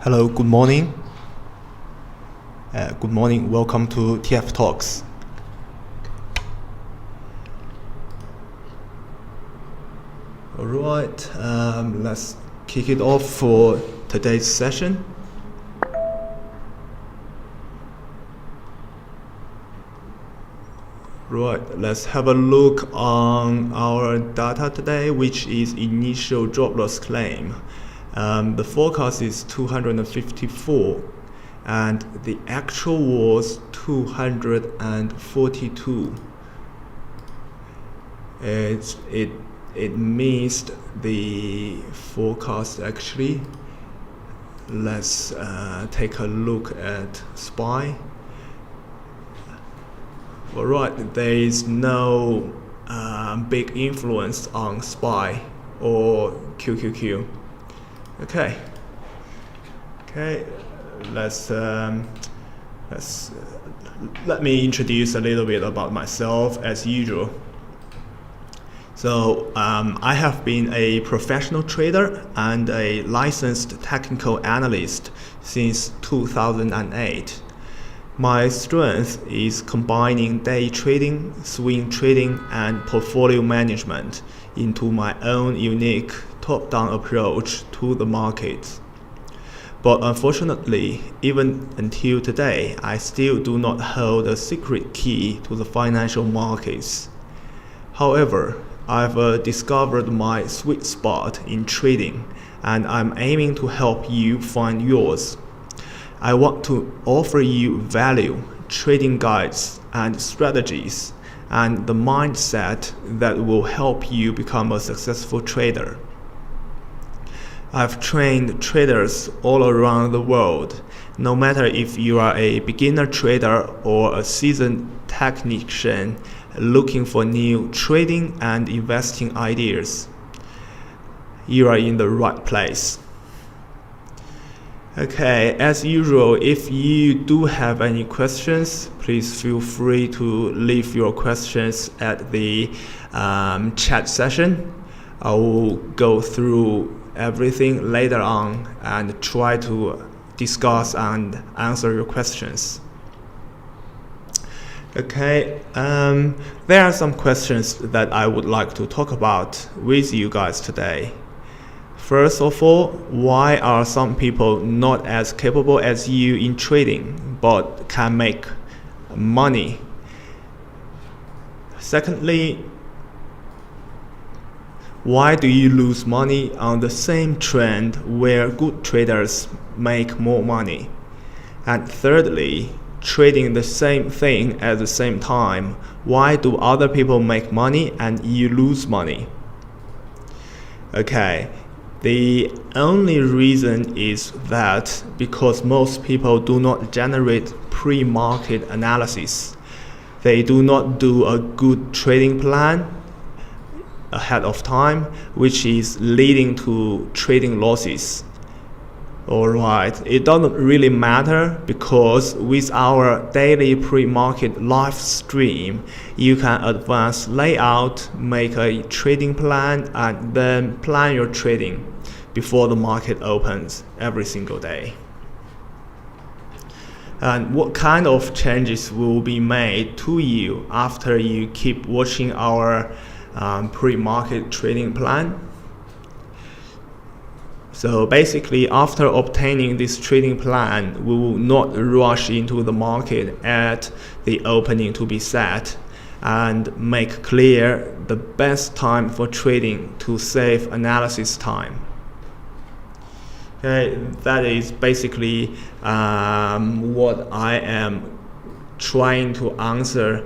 Hello, good morning. Good morning, welcome to TF Talks. Alright, let's kick it off for today's session. Right, let's have a look on our data today, which is initial job loss claim. The forecast is 254 and the actual was 242. It missed the forecast actually. Let's take a look at SPY. Alright, there is no big influence on SPY or QQQ. Okay, let me introduce a little bit about myself as usual. So I have been a professional trader and a licensed technical analyst since 2008. My strength is combining day trading, swing trading, and portfolio management into my own unique top-down approach to the market. But unfortunately, even until today, I still do not hold a secret key to the financial markets. However, I've discovered my sweet spot in trading, and I'm aiming to help you find yours. I want to offer you value, trading guides, and strategies, and the mindset that will help you become a successful trader. I've trained traders all around the world, no matter if you are a beginner trader or a seasoned technician looking for new trading and investing ideas. You are in the right place. Okay, as usual, if you do have any questions, please feel free to leave your questions at the chat session. I will go through everything later on and try to discuss and answer your questions. Okay, there are some questions that I would like to talk about with you guys today. First of all, why are some people not as capable as you in trading but can make money? Secondly, why do you lose money on the same trend where good traders make more money? And thirdly, trading the same thing at the same time, why do other people make money and you lose money? Okay, the only reason is that because most people do not generate pre-market analysis. They do not do a good trading plan ahead of time, which is leading to trading losses. Alright, it doesn't really matter because with our daily pre-market live stream, you can advance layout, make a trading plan, and then plan your trading before the market opens every single day. And what kind of changes will be made to you after you keep watching our pre-market trading plan? So basically, after obtaining this trading plan, we will not rush into the market at the opening to be set and make clear the best time for trading to save analysis time. Okay, that is basically what I am trying to answer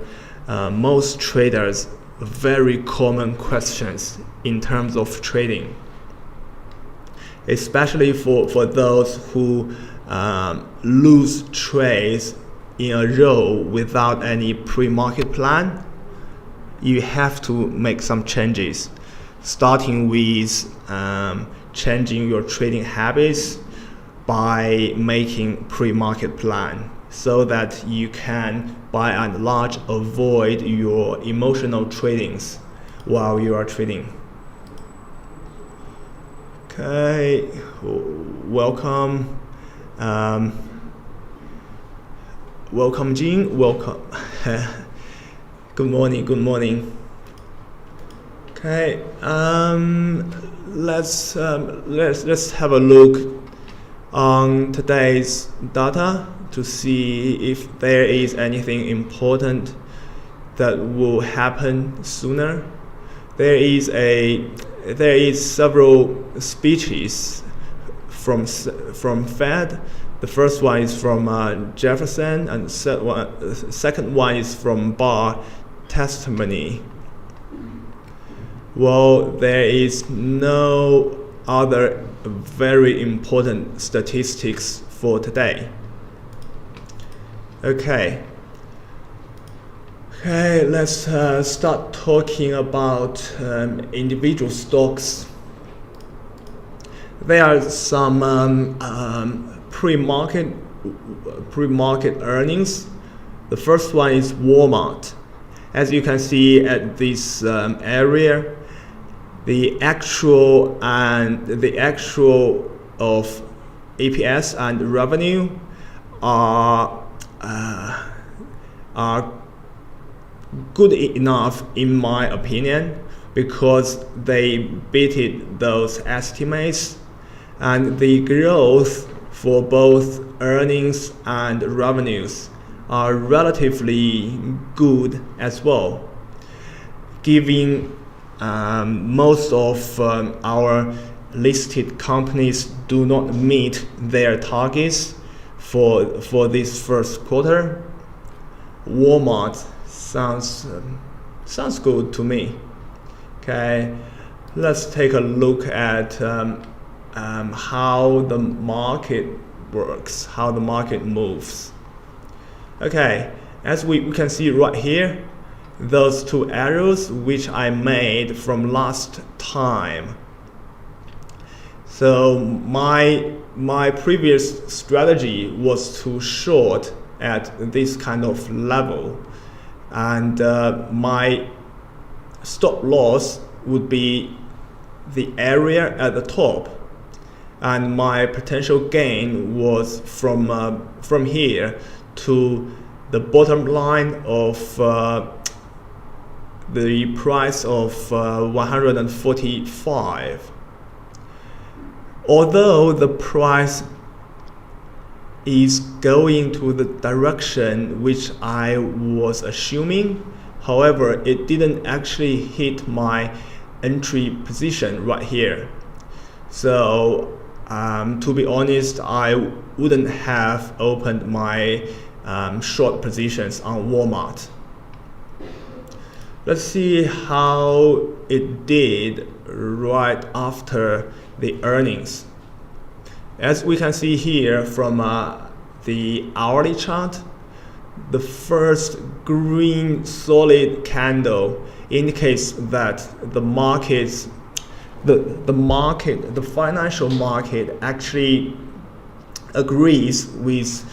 most traders' very common questions in terms of trading. Especially for those who lose trades in a row without any pre-market plan, you have to make some changes, starting with changing your trading habits by making pre-market plan so that you can, by and large, avoid your emotional tradings while you are trading. Okay, welcome. Welcome, Jin. Welcome. Good morning. Okay. Let's have a look on today's data to see if there is anything important that will happen sooner. There is several speeches from Fed. The first one is from Jefferson, and the second one is from Barr testimony. Well, there is no other very important statistics for today. Okay, let's start talking about individual stocks. There are some pre-market earnings. The first one is Walmart. As you can see at this area, the actual of EPS and revenue are good enough in my opinion, because they beat those estimates, and the growth for both earnings and revenues are relatively good as well, given most of our listed companies do not meet their targets for this first quarter. Walmart sounds good to me. Okay, let's take a look at how the market works, how the market moves. Okay, as we can see right here, those two arrows which I made from last time. So my previous strategy was to short at this kind of level, and my stop loss would be the area at the top, and my potential gain was from here to the bottom line of the price of 145. Although the price is going to the direction which I was assuming, however, it didn't actually hit my entry position right here. So to be honest, I wouldn't have opened my short positions on Walmart. Let's see how it did right after the earnings. As we can see here from the hourly chart, the first green solid candle indicates that the financial market actually agrees with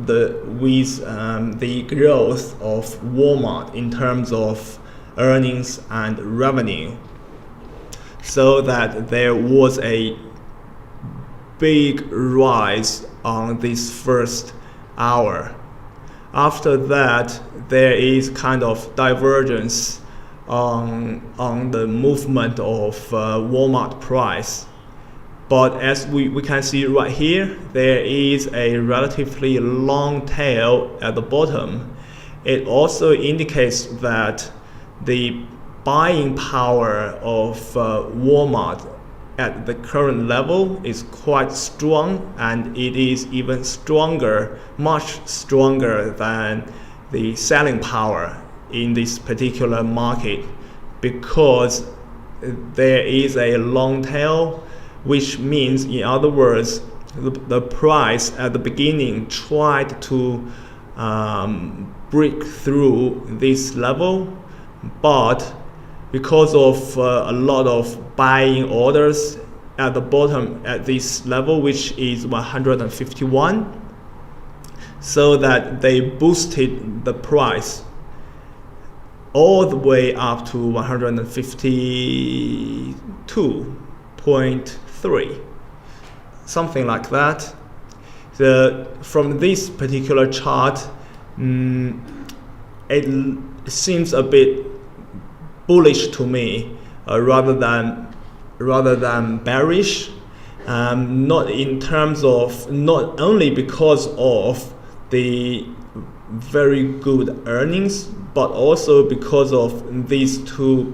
the growth of Walmart in terms of earnings and revenue, so that there was a big rise on this first hour. After that, there is kind of divergence on the movement of Walmart price. But as we can see right here, there is a relatively long tail at the bottom. It also indicates that the buying power of Walmart at the current level is quite strong, and it is even stronger, much stronger than the selling power in this particular market, because there is a long tail, which means, in other words, the price at the beginning tried to break through this level, but because of a lot of buying orders at the bottom at this level, which is 151, so that they boosted the price all the way up to 152.3, something like that. From this particular chart, it seems a bit bullish to me, rather than bearish. Not only because of the very good earnings, but also because of these two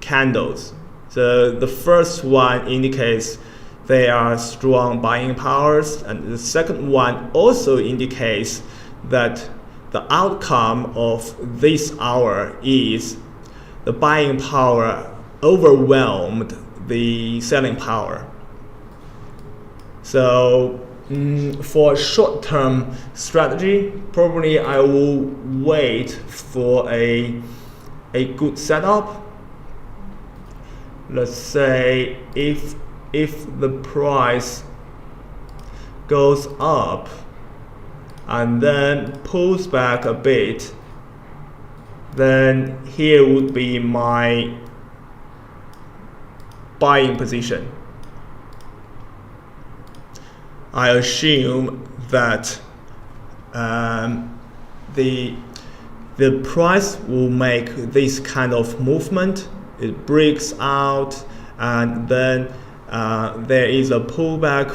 candles. So the first one indicates they are strong buying powers, and the second one also indicates that the outcome of this hour is the buying power overwhelmed the selling power. So for short-term strategy, probably I will wait for a good setup. Let's say if the price goes up and then pulls back a bit, then here would be my buying position. I assume that the price will make this kind of movement. It breaks out, and then there is a pullback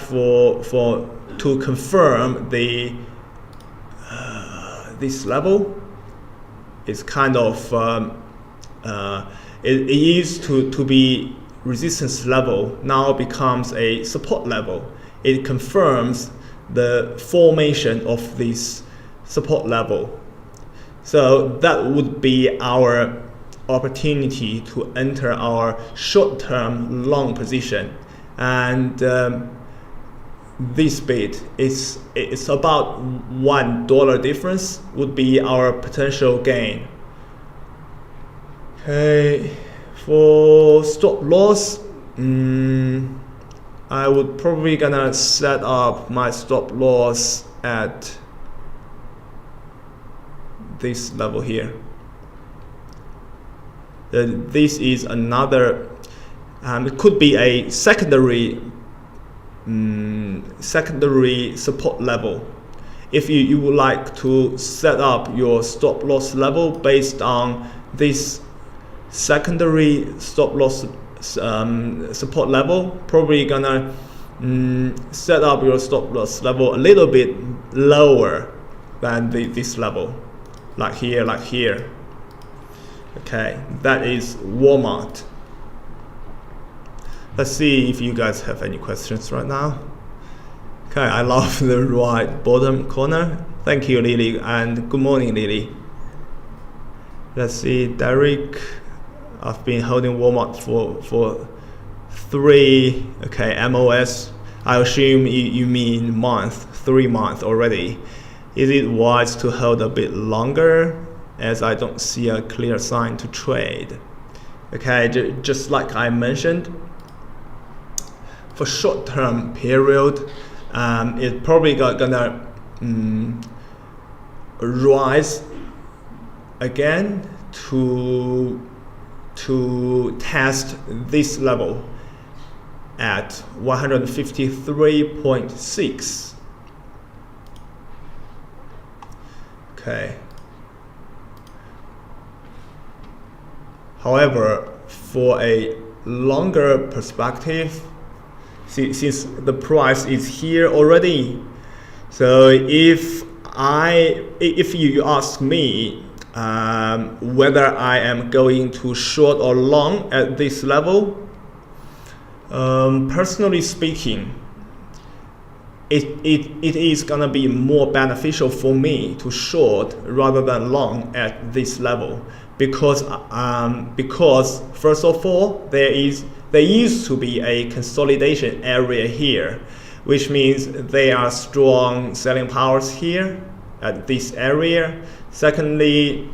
to confirm this level. It's kind of it used to be resistance level, now becomes a support level. It confirms the formation of this support level. So that would be our opportunity to enter our short-term long position. And this bit it's about $1 difference would be our potential gain. Okay, for stop loss, I would probably gonna set up my stop loss at this level here. This is another, it could be a secondary support level. If you would like to set up your stop loss level based on this secondary stop loss support level, probably gonna set up your stop loss level a little bit lower than this level, like here. Okay, that is Walmart. Let's see if you guys have any questions right now. Okay, I love the right bottom corner. Thank you, Lily, and good morning, Lily. Let's see, Derek. I've been holding Walmart for 3, okay, MOS. I assume you mean 3 months already. Is it wise to hold a bit longer, as I don't see a clear sign to trade? Okay, just like I mentioned, for short-term period, it's probably gonna rise again to test this level at 153.6. Okay. However, for a longer perspective, since the price is here already, so if you ask me whether I am going to short or long at this level, personally speaking, it is gonna be more beneficial for me to short rather than long at this level, because first of all, there used to be a consolidation area here, which means there are strong selling powers here at this area. Secondly,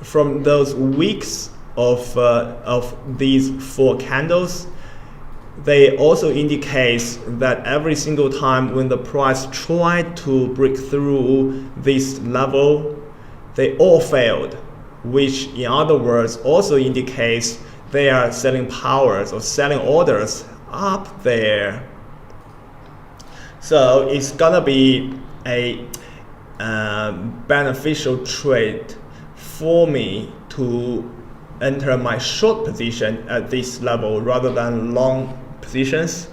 from those weeks of these 4 candles, they also indicate that every single time when the price tried to break through this level, they all failed, which in other words also indicates they are selling powers or selling orders up there. So it's gonna be a beneficial trade for me to enter my short position at this level rather than long positions.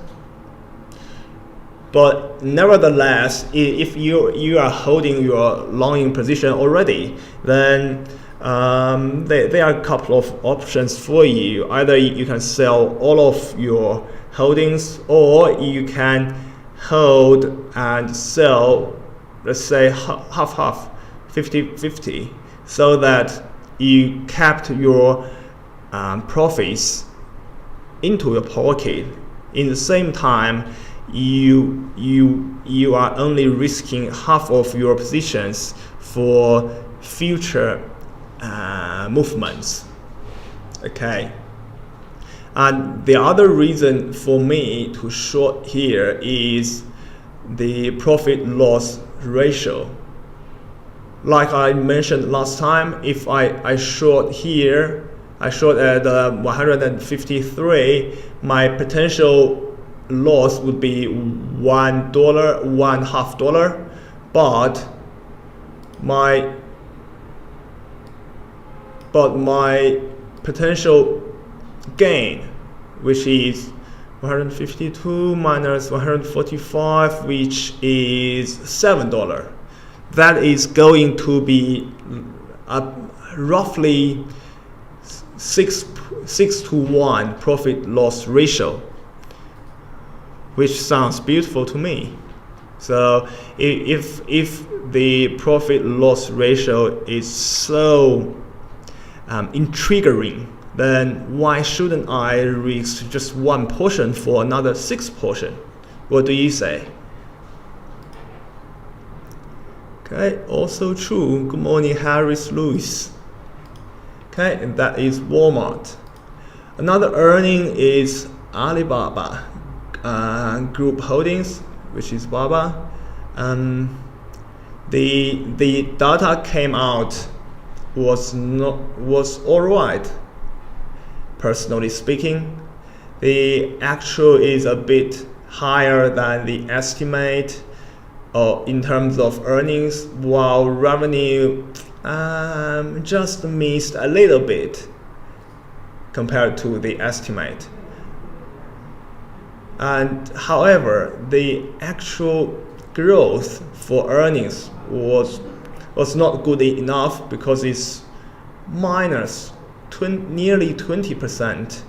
But nevertheless, if you are holding your long position already, then there are a couple of options for you. Either you can sell all of your holdings, or you can hold and sell, let's say half, 50-50, so that you kept your profits into your pocket. In the same time, you are only risking half of your positions for future movements. Okay. And the other reason for me to short here is the profit loss ratio. Like I mentioned last time, if I short here, I short at 153, my potential loss would be $1, $1.50, but my potential gain, which is 152 minus 145, which is $7. That is going to be roughly 6 to 1 profit loss ratio, which sounds beautiful to me. So if the profit loss ratio is so intriguing, then why shouldn't I risk just one portion for another 6 portion? What do you say? Okay, also true. Good morning, Harris Lewis. Okay, and that is Walmart. Another earning is Alibaba Group Holdings, which is Baba. The data came out was alright. Personally speaking, the actual is a bit higher than the estimate in terms of earnings, while revenue just missed a little bit compared to the estimate. And however, the actual growth for earnings was not good enough, because it's nearly 20%,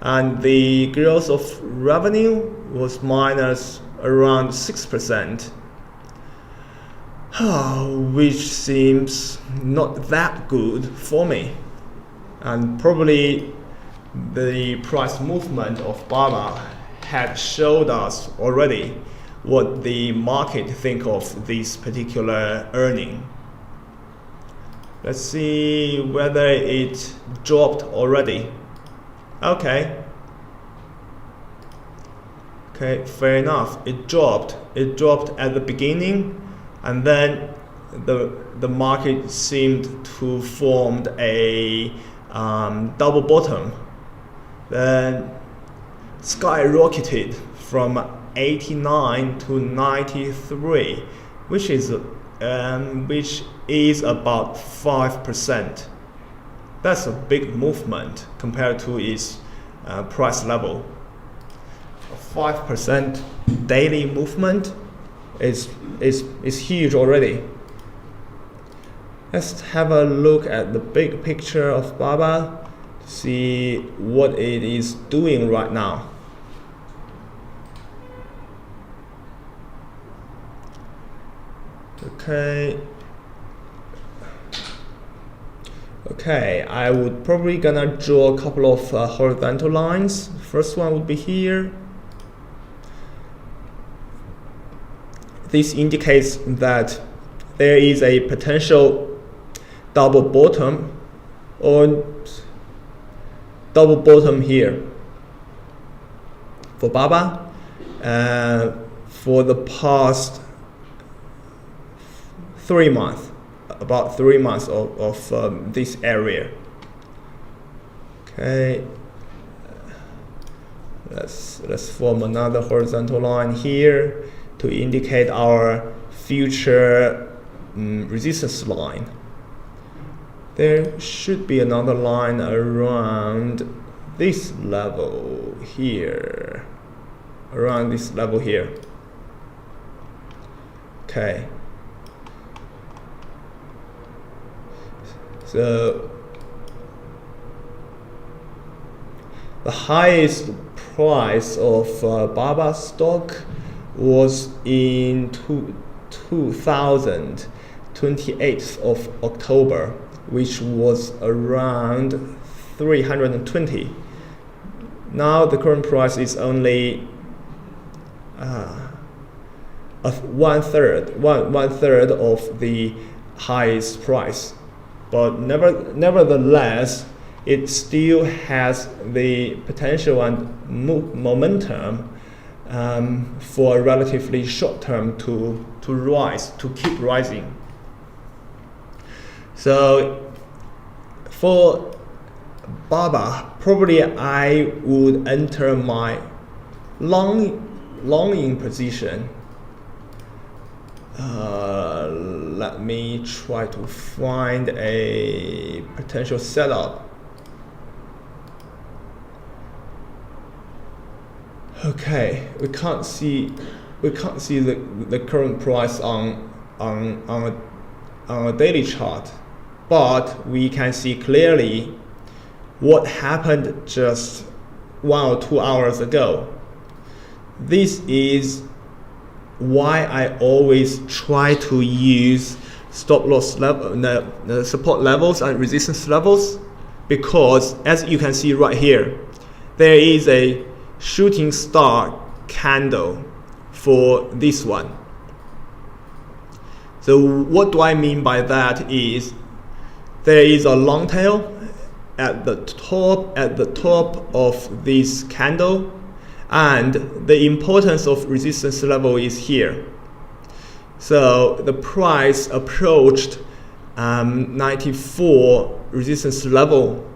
and the growth of revenue was minus around 6%, which seems not that good for me. And probably the price movement of Baba had showed us already what the market think of this particular earning. Let's see whether it dropped already. Okay, fair enough. It dropped at the beginning, and then the market seemed to formed a double bottom, then skyrocketed from 89 to 93, which is about 5%. That's a big movement compared to its price level. A 5% daily movement is huge already. Let's have a look at the big picture of Baba to see what it is doing right now. Okay, I would probably gonna draw a couple of horizontal lines. First one would be here. This indicates that there is a potential double bottom or double bottom here for Baba for the past 3 months, about 3 months of this area. Okay, let's form another horizontal line here to indicate our future resistance line. There should be another line around this level here. Around this level here. Okay. So the highest price of BABA stock was in 28th of October, which was around 320. Now the current price is only one third of the highest price, but nevertheless, it still has the potential and momentum for a relatively short term to rise, to keep rising. So for BABA, probably I would enter my longing position. Let me try to find a potential setup. Okay, we can't see the current price on a daily chart, but we can see clearly what happened just 1 or 2 hours ago. This is why I always try to use stop loss level, the support levels and resistance levels, because as you can see right here, there is a shooting star candle for this one. So what do I mean by that is there is a long tail at the top of this candle, and the importance of resistance level is here. So the price approached 94 resistance level.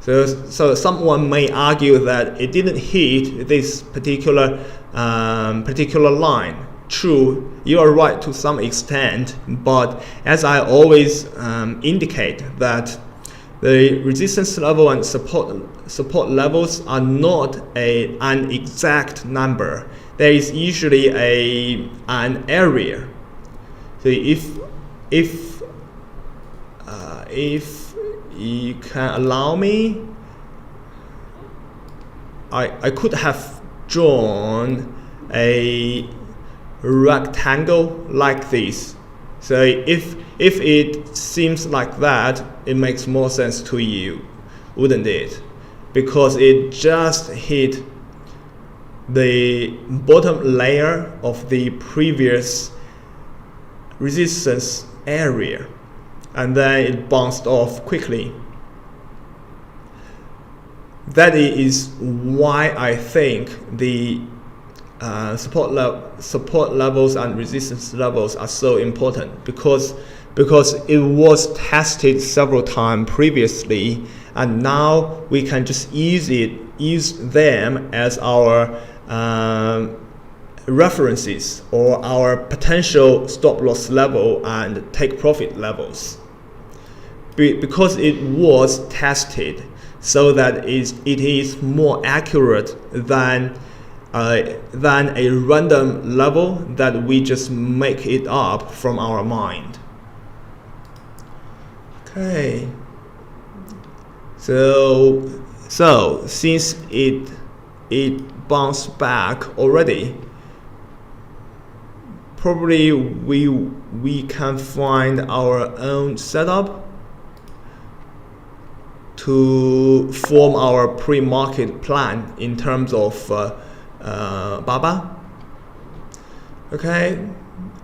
So someone may argue that it didn't hit this particular line. True, you are right to some extent, but as I always indicate that the resistance level and support levels are not an exact number. There is usually an area. So if you can allow me, I could have drawn a rectangle like this. So if it seems like that, it makes more sense to you, wouldn't it? Because it just hit the bottom layer of the previous resistance area, and then it bounced off quickly. That is why I think the support levels and resistance levels are so important, because it was tested several times previously, and now we can just use them as our references or our potential stop loss level and take profit levels, because it was tested, so that it is more accurate than a random level that we just make it up from our mind. Okay. So since it bounced back already, probably we can find our own setup to form our pre-market plan in terms of BABA. Okay,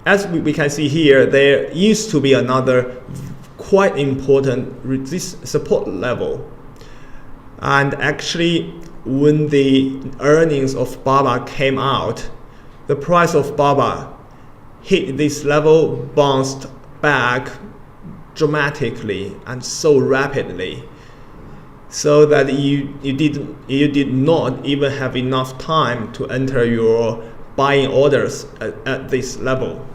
as we can see here, there used to be another quite important support level, and actually when the earnings of BABA came out, the price of BABA hit this level, bounced back dramatically and so rapidly, so that you did not even have enough time to enter your buying orders at this level.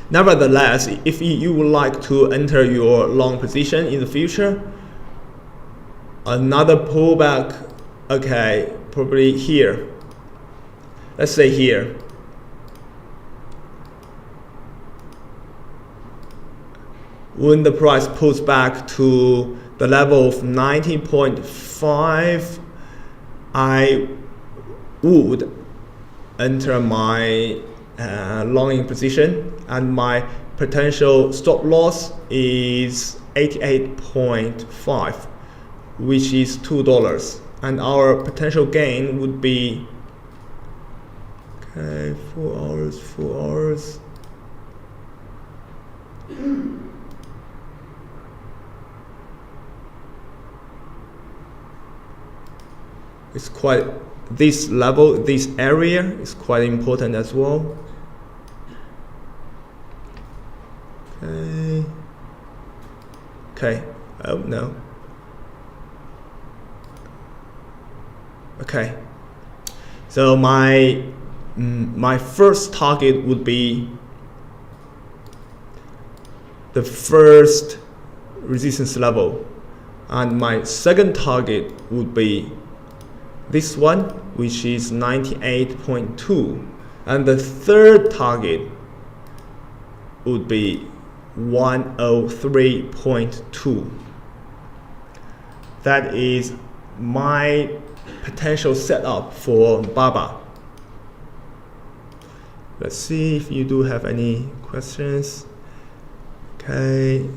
Nevertheless, if you would like to enter your long position in the future, another pullback, okay, probably here. Let's say here. When the price pulls back to the level of 90.5, I would enter my longing position, and my potential stop loss is 88.5, which is $2, and our potential gain would be, okay, 4 hours. It's quite, this level, this area is quite important as well. Okay, oh no. Okay, so my first target would be the first resistance level, and my second target would be this one, which is 98.2, and the third target would be 103.2. That is my potential setup for BABA. Let's see if you do have any questions. Okay.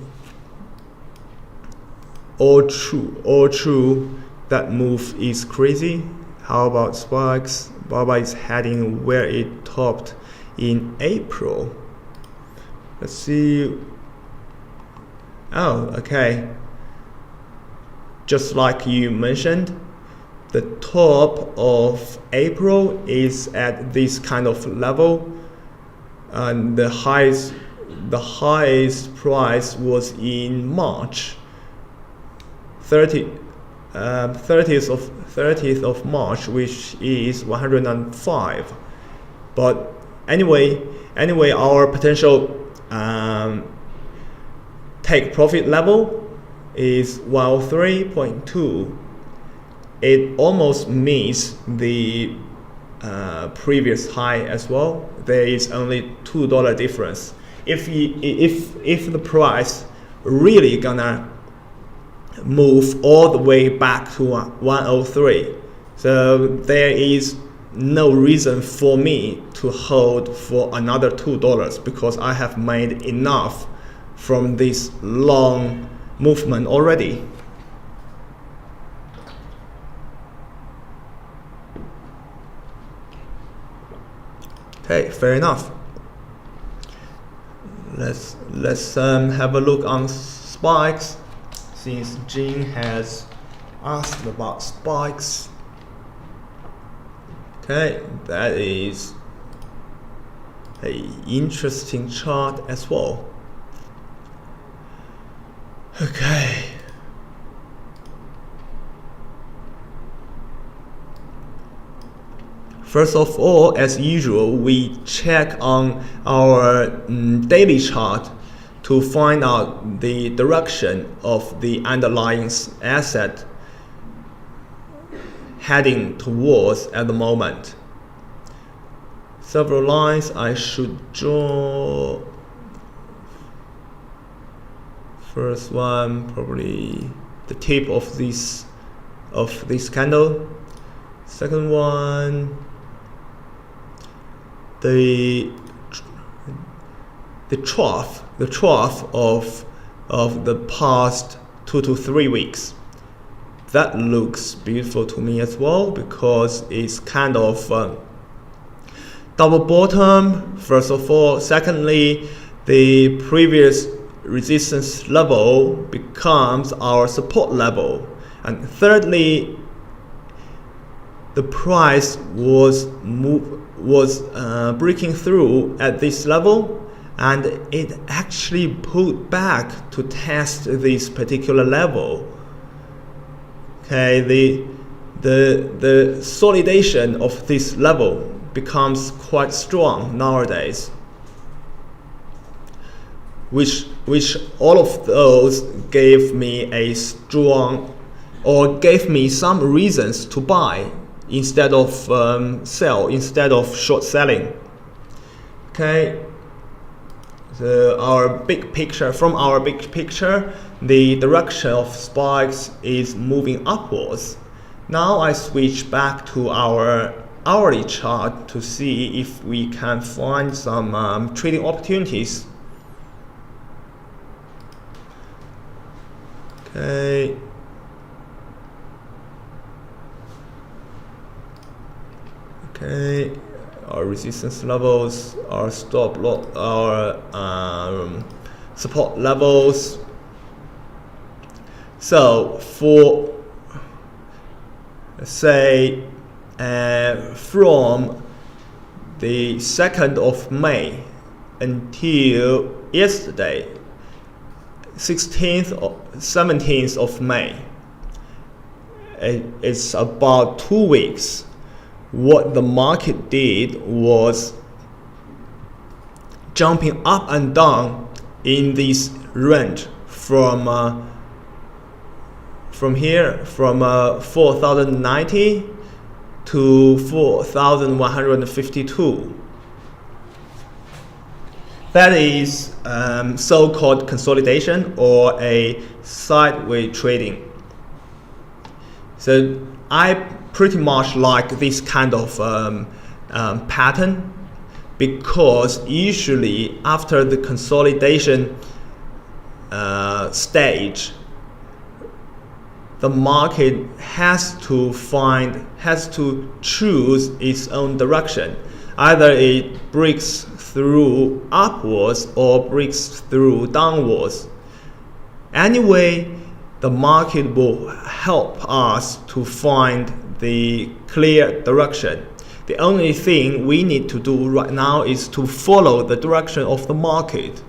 All true. That move is crazy. How about spikes? BABA is heading where it topped in April. Let's see. Oh, okay. Just like you mentioned, the top of April is at this kind of level, and the highest price was in March, 30th of March, which is 105. But anyway, our potential take profit level is 103.2. It almost meets the previous high as well. There is only $2 difference. If the price really gonna move all the way back to 103, so there is no reason for me to hold for another $2, because I have made enough from this long movement already. Okay, fair enough. Let's have a look on spikes, since Jing has asked about spikes. Okay, that is an interesting chart as well. Okay. First of all, as usual, we check on our daily chart to find out the direction of the underlying asset heading towards at the moment. Several lines I should draw. First one, probably the tip of this candle. Second one, the trough of the past 2 to 3 weeks. That looks beautiful to me as well, because it's kind of double bottom, first of all. Secondly, the previous resistance level becomes our support level. And thirdly, the price was breaking through at this level, and it actually pulled back to test this particular level. Okay, the solidation of this level becomes quite strong nowadays, which all of those gave me a strong, or gave me some reasons to buy instead of sell, instead of short selling. Okay, so from our big picture, the direction of spikes is moving upwards. Now I switch back to our hourly chart to see if we can find some trading opportunities. Okay. Okay, our resistance levels, our stop loss, our support levels. So for, say, from the 2nd of May until yesterday, 16th or 17th of May, it's about 2 weeks. What the market did was jumping up and down in this range from here, from 4,090 to 4,152. That is so-called consolidation or a sideways trading. So I pretty much like this kind of pattern, because usually after the consolidation stage, the market has to choose its own direction. Either it breaks through upwards or breaks through downwards. Anyway, the market will help us to find the clear direction. The only thing we need to do right now is to follow the direction of the market.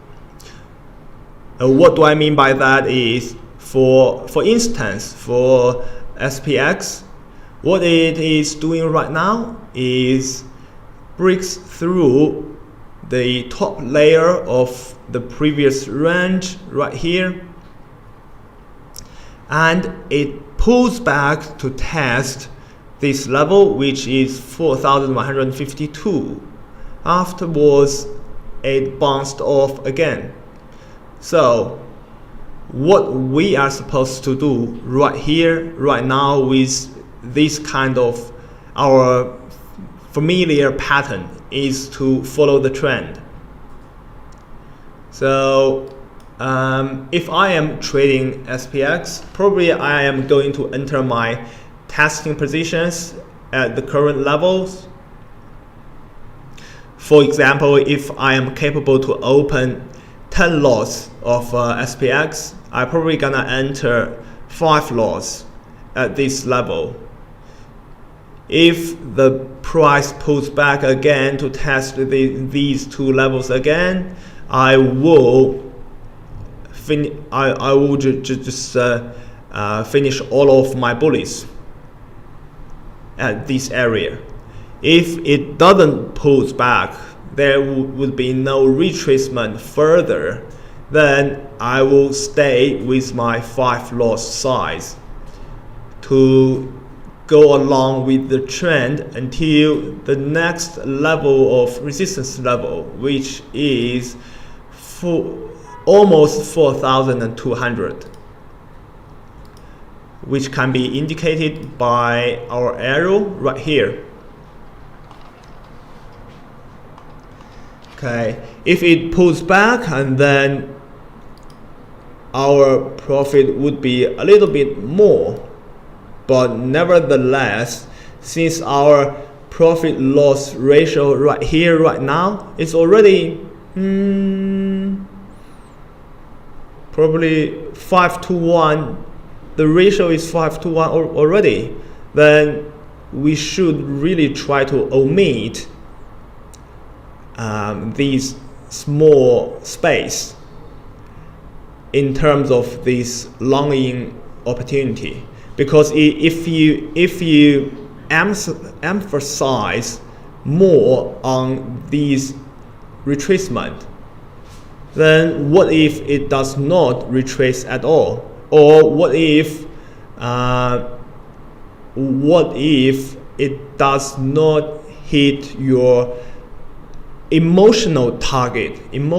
What do I mean by that is, for instance, for SPX, what it is doing right now is breaks through the top layer of the previous range right here, and it pulls back to test this level, which is 4,152. Afterwards, it bounced off again. So what we are supposed to do right here, right now, with this kind of our familiar pattern, is to follow the trend. So if I am trading SPX, probably I am going to enter my testing positions at the current levels. For example, if I am capable to open 10 lots of SPX, I'm probably gonna enter 5 lots at this level. If the price pulls back again to test these two levels again, I will just finish all of my bullies at this area. If it doesn't pull back, there would be no retracement further, then I will stay with my 5 loss size to go along with the trend until the next level of resistance level, which is almost 4,200, which can be indicated by our arrow right here. Okay, if it pulls back, and then our profit would be a little bit more, but nevertheless, since our profit loss ratio right here right now is already probably 5-to-1, the ratio is 5-to-1 already, then we should really try to omit these small space in terms of this long-in opportunity, because if you emphasize more on these retracement, then what if it does not retrace at all? Or what if it does not hit your emotional target in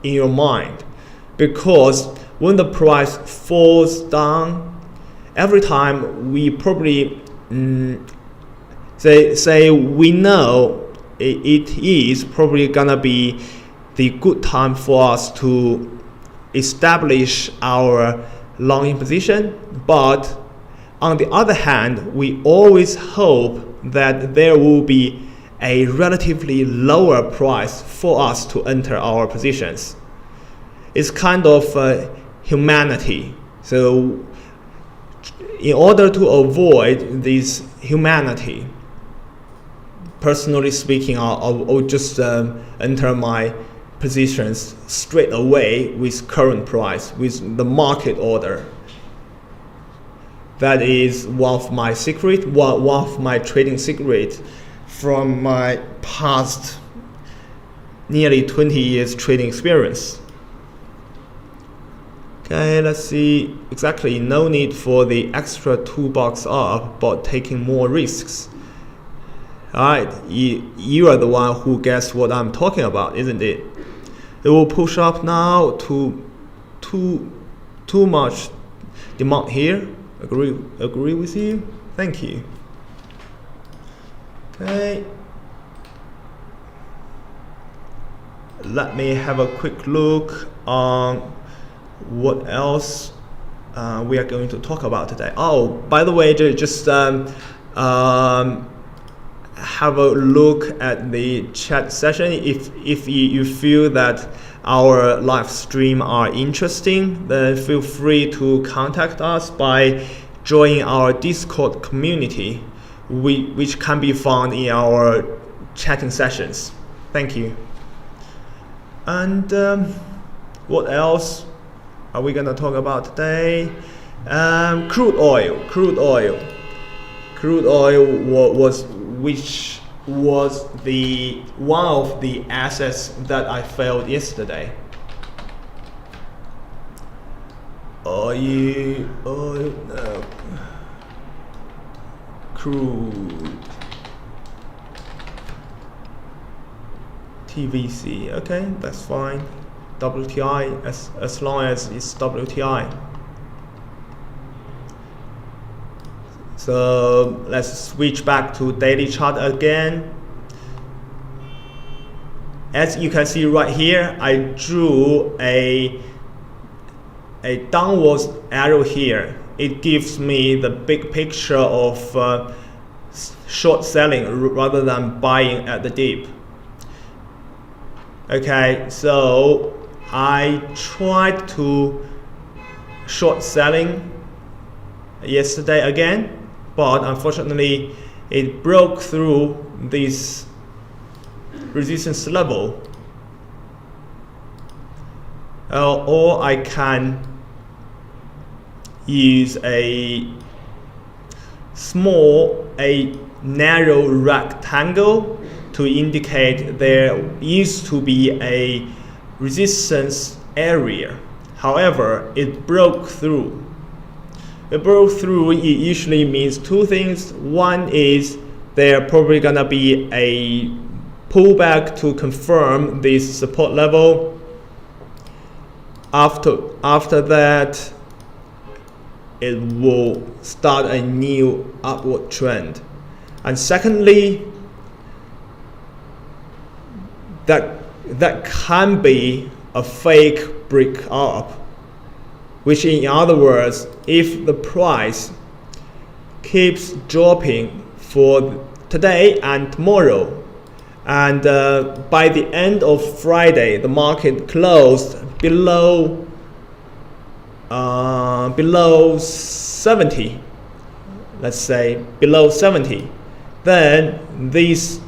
your mind? Because when the price falls down, every time we probably say we know it is probably gonna be the good time for us to establish our long position, but on the other hand, we always hope that there will be a relatively lower price for us to enter our positions. It's kind of humanity. So in order to avoid this humanity, personally speaking, I'll just enter my positions straight away with current price, with the market order. That is one of my trading secrets from my past nearly 20 years trading experience. Okay, let's see. Exactly, no need for the extra $2 up, but taking more risks. Alright, you are the one who gets what I'm talking about, isn't it? It will push up now to too much demand here. Agree with you? Thank you. Okay. Let me have a quick look on what else we are going to talk about today. Oh, by the way, just have a look at the chat session. If you feel that our live stream are interesting, then feel free to contact us by joining our Discord community, which can be found in our chatting sessions. Thank you. And what else are we going to talk about today? Crude oil which was one of the assets that I failed yesterday. Crude TVC. Okay, that's fine. WTI, as long as it's WTI. So let's switch back to daily chart again. As you can see right here, I drew a downwards arrow here. It gives me the big picture of short selling rather than buying at the dip. Okay, so I tried to short selling yesterday again, but unfortunately it broke through this resistance level. Or I can use a narrow rectangle to indicate there used to be a resistance area. However, it broke through. It usually means two things. One is there probably gonna be a pullback to confirm this support level. After that, it will start a new upward trend. And secondly, that can be a fake break up, which in other words, if the price keeps dropping for today and tomorrow, and by the end of Friday the market closed below 70, let's say below 70, then this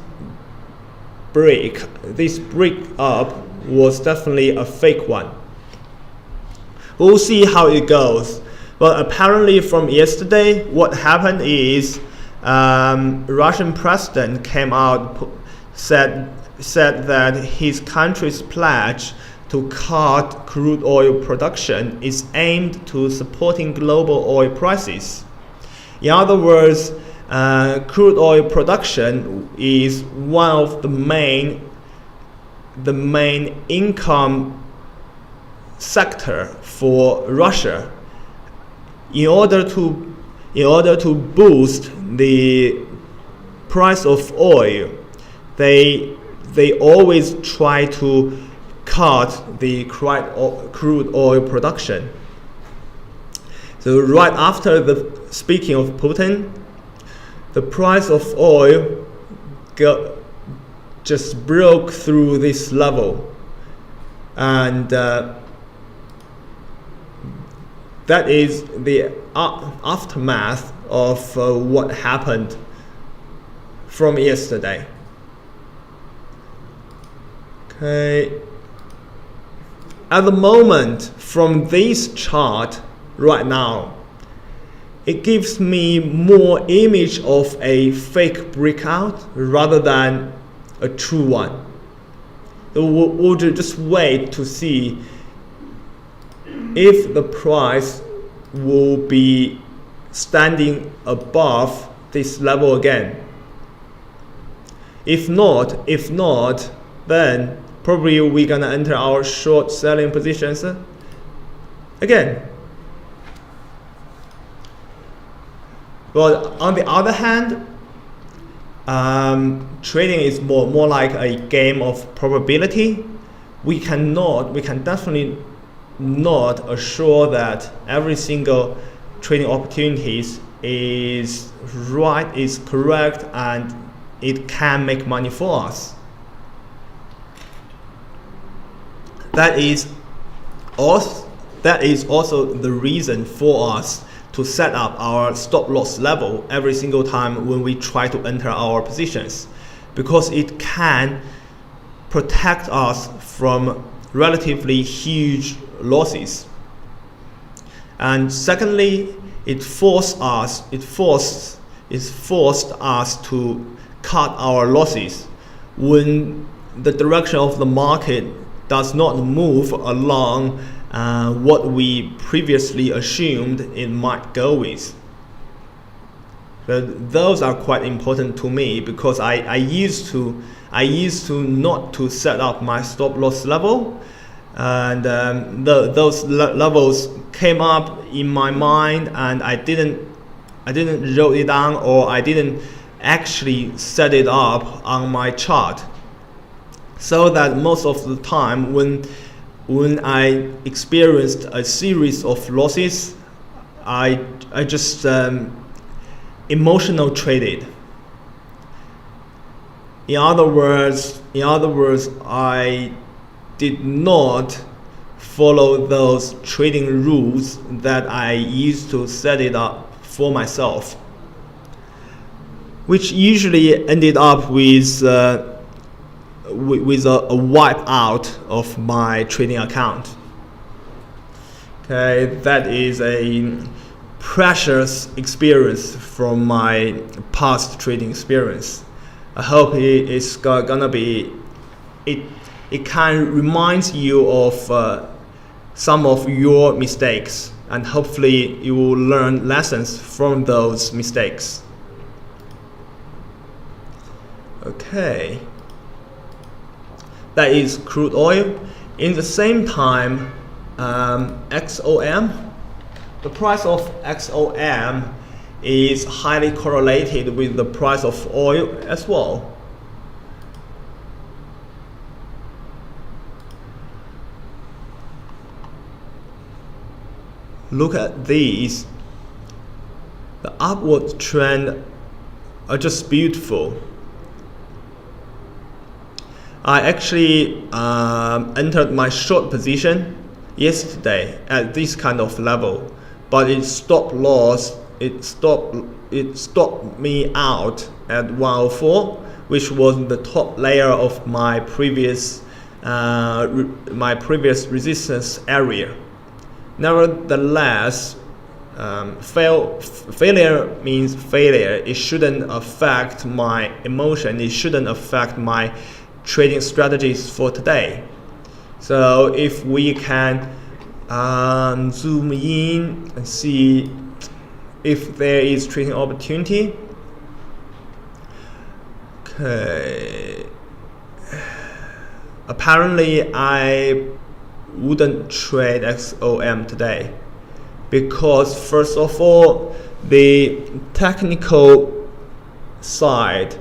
break up was definitely a fake one. We'll see how it goes. But apparently from yesterday, what happened is Russian president came out, said that his country's pledge to cut crude oil production is aimed to supporting global oil prices. In other words, crude oil production is one of the main income sector for Russia. In order to boost the price of oil, they always try to cut the crude oil production. So right after the speaking of Putin, the price of oil just broke through this level, and that is the aftermath of what happened from yesterday. Okay. At the moment, from this chart right now, it gives me more image of a fake breakout rather than a true one. So we'll just wait to see if the price will be standing above this level again. If not, then probably we're gonna enter our short selling positions again. But on the other hand, trading is more like a game of probability. We can definitely not assure that every single trading opportunities is right, is correct, and it can make money for us. That is also the reason for us to set up our stop loss level every single time when we try to enter our positions, because it can protect us from relatively huge losses. And secondly, it forced us to cut our losses when the direction of the market does not move along what we previously assumed it might go with. But those are quite important to me, because I used to not to set up my stop loss level, and those levels came up in my mind, and I didn't wrote it down, or I didn't actually set it up on my chart, so that most of the time when I experienced a series of losses, I just emotional traded. In other words, I did not follow those trading rules that I used to set it up for myself, which usually ended up with a wipe out of my trading account. Okay, that is a precious experience from my past trading experience. I hope it is gonna be, it can remind you of some of your mistakes, and hopefully you will learn lessons from those mistakes. Okay, that is crude oil. In the same time, XOM, the price of XOM is highly correlated with the price of oil as well. Look at these. The upward trend are just beautiful. I actually entered my short position yesterday at this kind of level, but it stopped me out at 104, which was the top layer of my previous resistance area. Nevertheless, failure means failure. It shouldn't affect my emotion. It shouldn't affect my trading strategies for today. So if we can zoom in and see if there is trading opportunity. Okay. Apparently, I wouldn't trade XOM today because, first of all, the technical side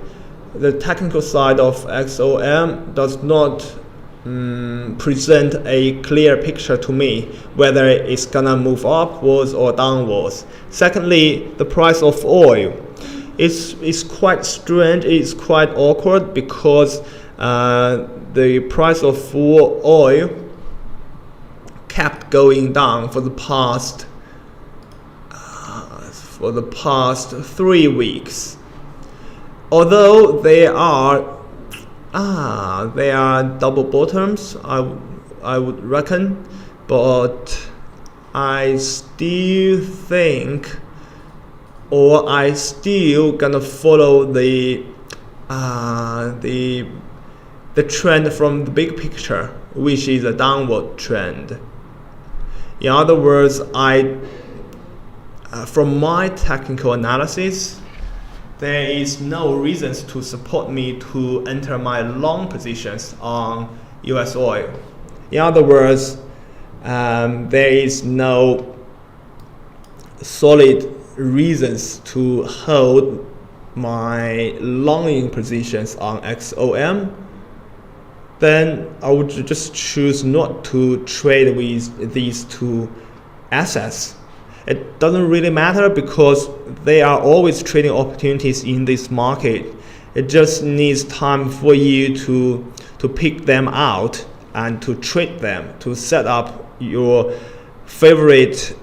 of XOM does not present a clear picture to me whether it's gonna move upwards or downwards. Secondly, the price of oil is quite strange. It's quite awkward because the price of oil kept going down for the past 3 weeks. Although they are double bottoms, I would reckon, but I still think, or I still gonna follow the trend from the big picture, which is a downward trend. In other words, from my technical analysis, there is no reasons to support me to enter my long positions on US oil. In other words, there is no solid reasons to hold my longing positions on XOM. Then I would just choose not to trade with these two assets. It doesn't really matter because there are always trading opportunities in this market. It just needs time for you to pick them out and to trade them, to set up your favorite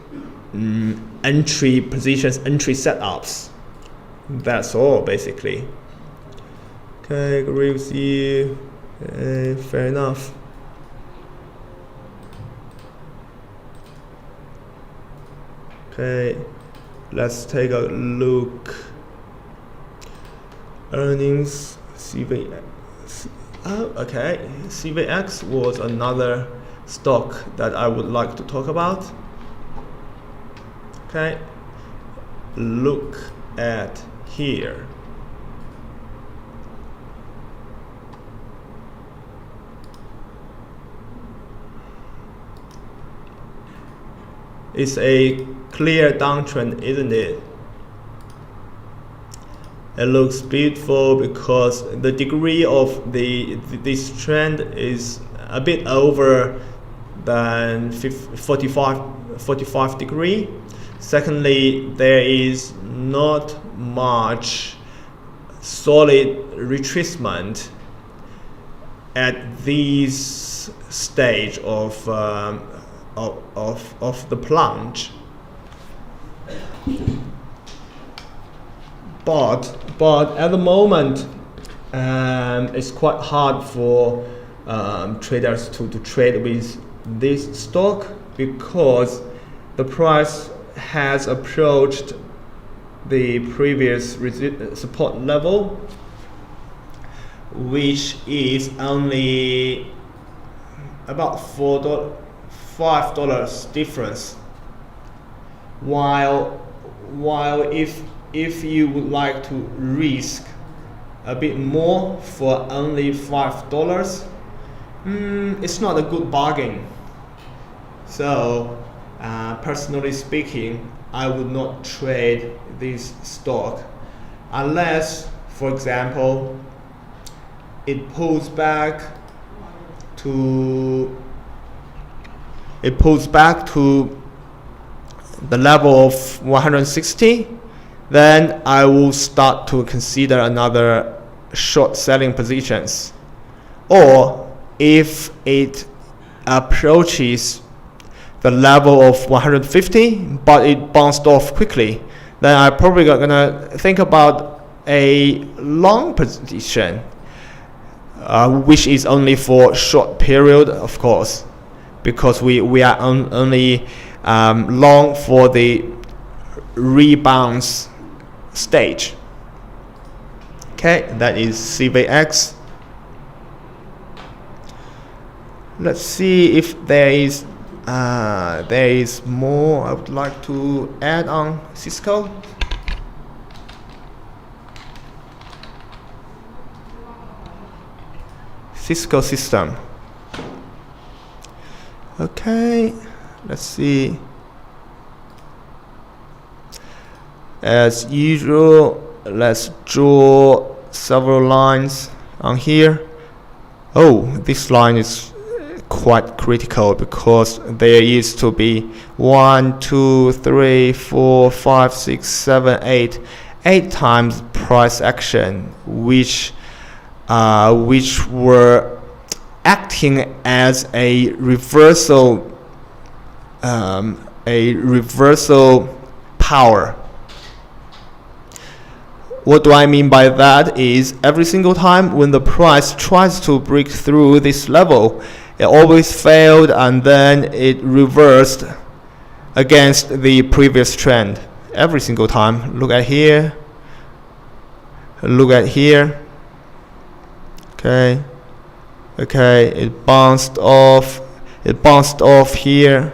entry positions, entry setups. That's all basically. Okay, agree with you. Fair enough. Okay, let's take a look. Earnings, CVX. Okay, CVX was another stock that I would like to talk about. Okay, look at here. It's a clear downtrend, isn't it? It looks beautiful because the degree of this trend is a bit over than 45 degree. Secondly, there is not much solid retracement at this stage of the plunge. But at the moment, it's quite hard for traders to trade with this stock because the price has approached the previous support level, which is only about $5 difference. While if you would like to risk a bit more for only $5, it's not a good bargain. So personally speaking, I would not trade this stock unless, for example, it pulls back to the level of 160, then I will start to consider another short selling positions. Or if it approaches the level of 150 but it bounced off quickly, then I'm probably gonna think about a long position, which is only for short period, of course, because we are only long for the rebounds stage. Okay, that is CVX. Let's see if there is more I would like to add on CSCO. CSCO system. Okay, let's see. As usual, let's draw several lines on here. Oh, this line is quite critical because there used to be 1, 2, 3, 4, 5, 6, 7, 8 times price action, which were acting as a reversal power. What do I mean by that is every single time when the price tries to break through this level, it always failed and then it reversed against the previous trend. Every single time. Look at here. Look at here. Okay. Okay, it bounced off. It bounced off here.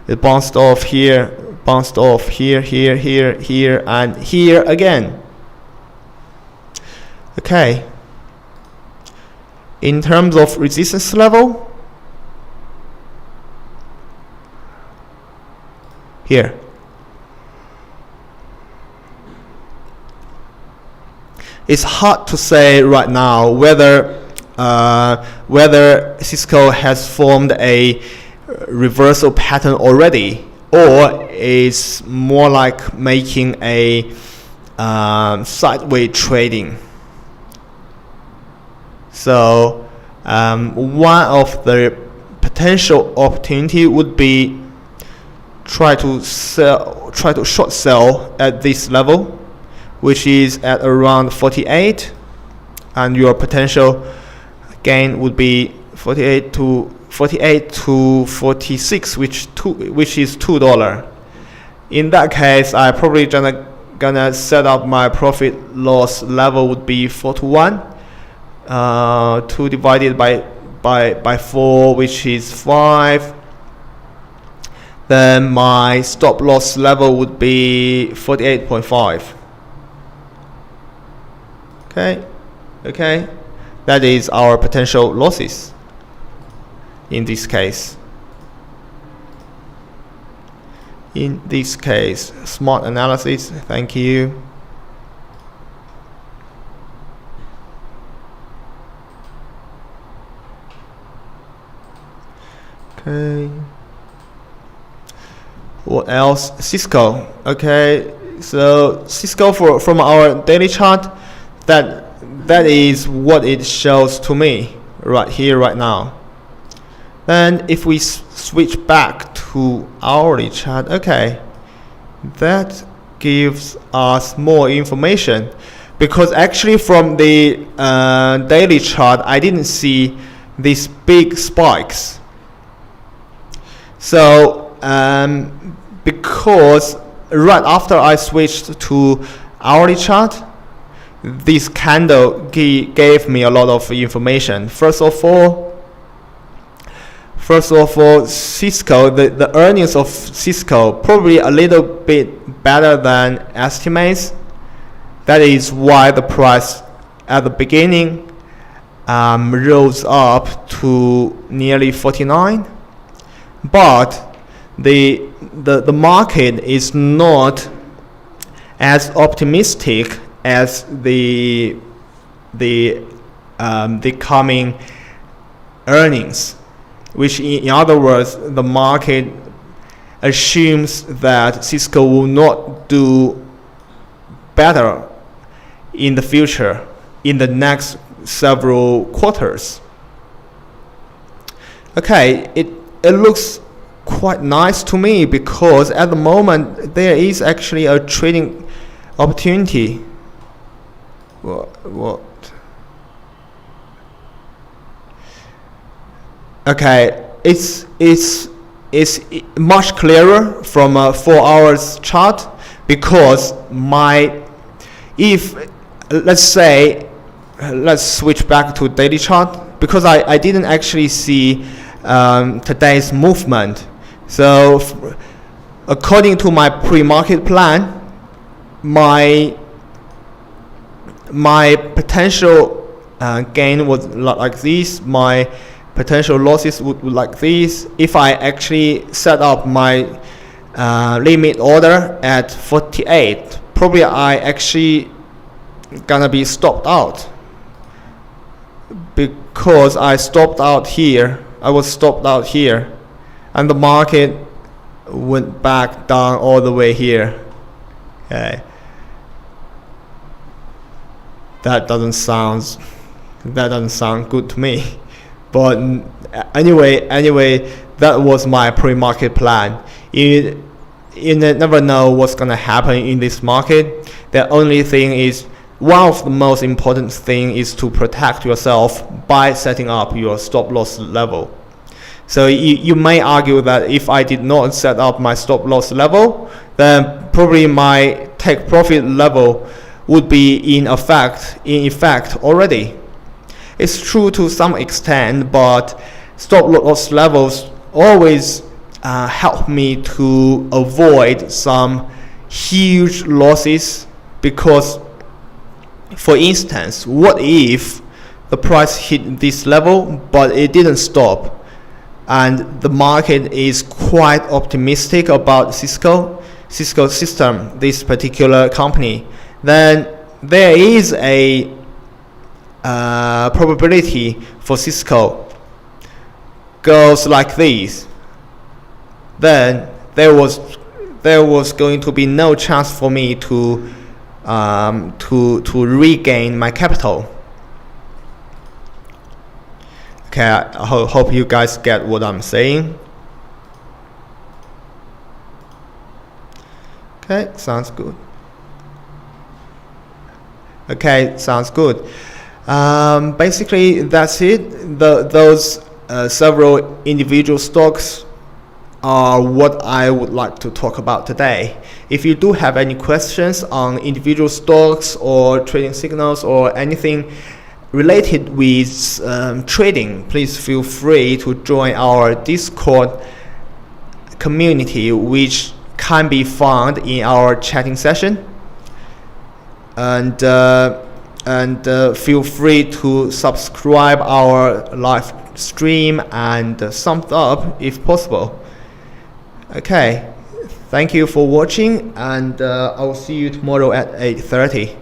It bounced off here. Bounced off here, here, here, here, and here again. Okay. In terms of resistance level, here. It's hard to say right now whether CSCO has formed a reversal pattern already, or is more like making a sideways trading. So one of the potential opportunity would be try to short sell at this level, which is at around 48, and your potential gain would be 48 to 46, which is $2. In that case, I probably gonna set up my profit loss level would be 4 to 1. 2 divided by 4, which is 5. Then my stop loss level would be 48.5. Okay, that is our potential losses in this case. In this case, smart analysis. Thank you. Okay. What else? CSCO. Okay. So CSCO from our daily chart, that is what it shows to me right here, right now. Then if we switch back to hourly chart, okay, that gives us more information, because actually from the daily chart I didn't see these big spikes. So because right after I switched to hourly chart, this candle gave me a lot of information. First of all, CSCO, the earnings of CSCO probably a little bit better than estimates. That is why the price at the beginning rose up to nearly 49. But the market is not as optimistic as the coming earnings, which in other words, the market assumes that CSCO will not do better in the future, in the next several quarters. Okay, it looks quite nice to me, because at the moment there is actually a trading opportunity. What? Okay, it's much clearer from a 4 hours chart, because let's switch back to daily chart, because I didn't actually see today's movement. So according to my pre-market plan, my potential gain was like this, my potential losses would be like this. If I actually set up my limit order at 48, probably I actually gonna be stopped out, because I stopped out here. I was stopped out here, and the market went back down all the way here. Okay, that doesn't sound good to me. But anyway, that was my pre-market plan. You never know what's gonna happen in this market. The only thing is, one of the most important thing is to protect yourself by setting up your stop loss level. So you may argue that if I did not set up my stop loss level, then probably my take profit level would be in effect already. It's true to some extent, but stop loss levels always help me to avoid some huge losses, because, for instance, what if the price hit this level but it didn't stop, and the market is quite optimistic about CSCO system, this particular company, then there is a probability for CSCO goes like this, then there was going to be no chance for me to regain my capital. Okay, I hope you guys get what I'm saying. Okay, sounds good. Okay, sounds good. Basically, that's it. Those several individual stocks are what I would like to talk about today. If you do have any questions on individual stocks or trading signals or anything related with trading, please feel free to join our Discord community, which can be found in our chatting session. And feel free to subscribe our live stream and thumbs up if possible. Okay, thank you for watching, and I will see you tomorrow at 8:30.